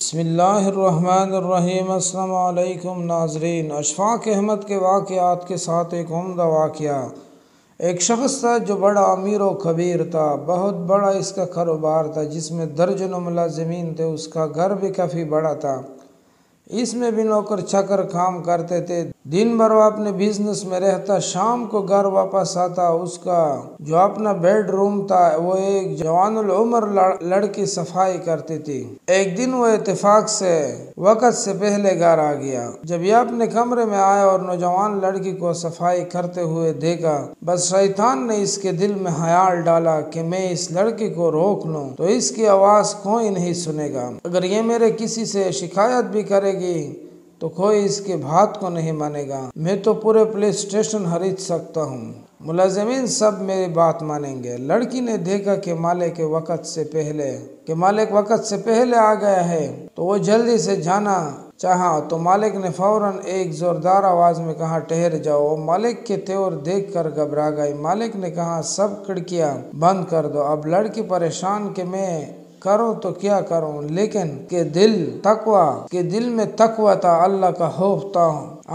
بسم اللہ الرحمن الرحیم۔ السلام علیکم ناظرین، اشفاق احمد کے واقعات کے ساتھ ایک عمدہ واقعہ۔ ایک شخص تھا جو بڑا امیر و کبیر تھا، بہت بڑا اس کا کاروبار تھا جس میں درجنوں ملازمین تھے۔ اس کا گھر بھی کافی بڑا تھا، اس میں بھی نوکر چاکر کام کرتے تھے۔ دن بھر وہ اپنے بزنس میں رہتا، شام کو گھر واپس آتا۔ اس کا جو اپنا بیڈ روم تھا وہ ایک جوان العمر لڑکی صفائی کرتی تھی۔ ایک دن وہ اتفاق سے وقت سے پہلے گھر آ گیا۔ جب یہ اپنے کمرے میں آیا اور نوجوان لڑکی کو صفائی کرتے ہوئے دیکھا، بس شیطان نے اس کے دل میں خیال ڈالا کہ میں اس لڑکی کو روک لوں تو اس کی آواز کوئی نہیں سنے گا، اگر یہ میرے کسی سے شکایت بھی کرے گی تو کوئی اس کے بات کو نہیں مانے گا، میں تو پورے پولیس اسٹیشن خرید سکتا ہوں، ملازمین سب میری بات مانیں گے۔ لڑکی نے دیکھا کہ مالک وقت سے پہلے آ گیا ہے تو وہ جلدی سے جانا چاہا تو مالک نے فوراً ایک زوردار آواز میں کہا، ٹھہر جاؤ۔ وہ مالک کے تیور دیکھ کر گھبرا گئی۔ مالک نے کہا، سب کھڑکیاں بند کر دو۔ اب لڑکی پریشان کہ میں کروں تو کیا کروں، لیکن کے دل میں تقوی تھا، اللہ کا خوف تھا،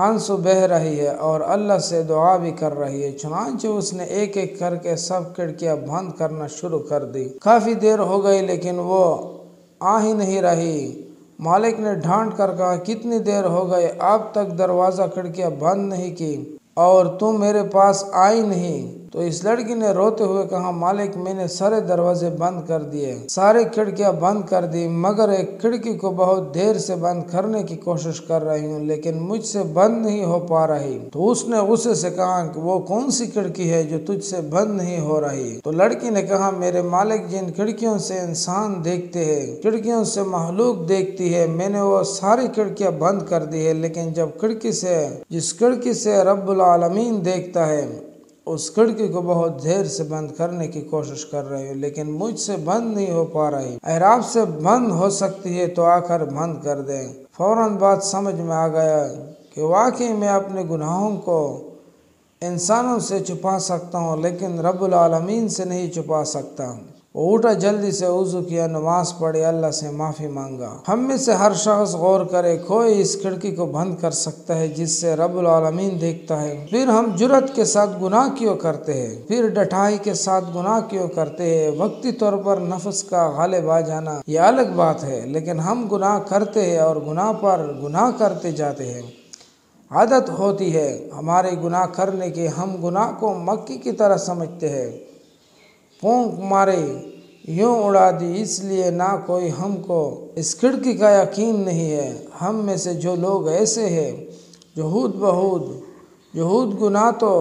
آنسو بہہ رہی ہے اور اللہ سے دعا بھی کر رہی ہے۔ چنانچہ اس نے ایک ایک کر کے سب کھڑکیاں بند کرنا شروع کر دی۔ کافی دیر ہو گئی لیکن وہ آ ہی نہیں رہی۔ مالک نے ڈانٹ کر کہا، کتنی دیر ہو گئی، اب تک دروازہ کھڑکیاں بند نہیں کی اور تم میرے پاس آئی نہیں؟ تو اس لڑکی نے روتے ہوئے کہا، مالک میں نے سارے دروازے بند کر دیے، ساری کھڑکیاں بند کر دی، مگر ایک کھڑکی کو بہت دیر سے بند کرنے کی کوشش کر رہی ہوں لیکن مجھ سے بند نہیں ہو پا رہی۔ تو اس نے غصے سے کہا کہ وہ کون سی کھڑکی ہے جو تجھ سے بند نہیں ہو رہی؟ تو لڑکی نے کہا، میرے مالک جن کھڑکیوں سے انسان دیکھتے ہیں، کھڑکیوں سے مخلوق دیکھتی ہے، میں نے وہ ساری کھڑکیاں بند کر دی ہے، لیکن جس کھڑکی سے رب العالمین دیکھتا ہے اس کھڑکی کو بہت دیر سے بند کرنے کی کوشش کر رہی ہوں لیکن مجھ سے بند نہیں ہو پا رہی۔ اگر آپ سے بند ہو سکتی ہے تو آ کر بند کر دیں۔ فوراً بات سمجھ میں آ گیا کہ واقعی میں اپنے گناہوں کو انسانوں سے چھپا سکتا ہوں لیکن رب العالمین سے نہیں چھپا سکتا۔ وہ اٹھا، جلدی سے وضو کیا، نماز پڑھی، اللہ سے معافی مانگا۔ ہم میں سے ہر شخص غور کرے، کوئی اس کھڑکی کو بند کر سکتا ہے جس سے رب العالمین دیکھتا ہے؟ پھر ہم جرأت کے ساتھ گناہ کیوں کرتے ہیں؟ پھر ڈٹائی کے ساتھ گناہ کیوں کرتے ہیں؟ وقتی طور پر نفس کا غالب آ جانا یہ الگ بات ہے، لیکن ہم گناہ کرتے ہیں اور گناہ پر گناہ کرتے جاتے ہیں۔ عادت ہوتی ہے ہمارے گناہ کرنے کی، ہم گناہ کو مکھی کی طرح سمجھتے ہیں، پھونک مارے یوں اڑا دی، اس لیے نہ کوئی ہم کو اس کھڑکی کا یقین نہیں ہے۔ ہم میں سے جو لوگ ایسے ہیں جو جہود گناہ تو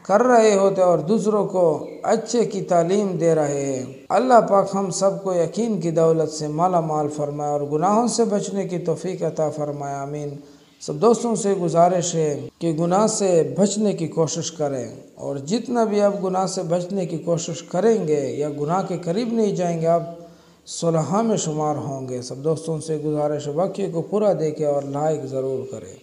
کر رہے ہوتے اور دوسروں کو اچھے کی تعلیم دے رہے ہیں۔ اللہ پاک ہم سب کو یقین کی دولت سے مالا مال فرمائے اور گناہوں سے بچنے کی توفیق عطا فرمائے، آمین۔ سب دوستوں سے گزارش ہے کہ گناہ سے بچنے کی کوشش کریں، اور جتنا بھی آپ گناہ سے بچنے کی کوشش کریں گے یا گناہ کے قریب نہیں جائیں گے، آپ صلحاء میں شمار ہوں گے۔ سب دوستوں سے گزارش ہے واقعے کو پورا دیکھیں اور لائک ضرور کریں۔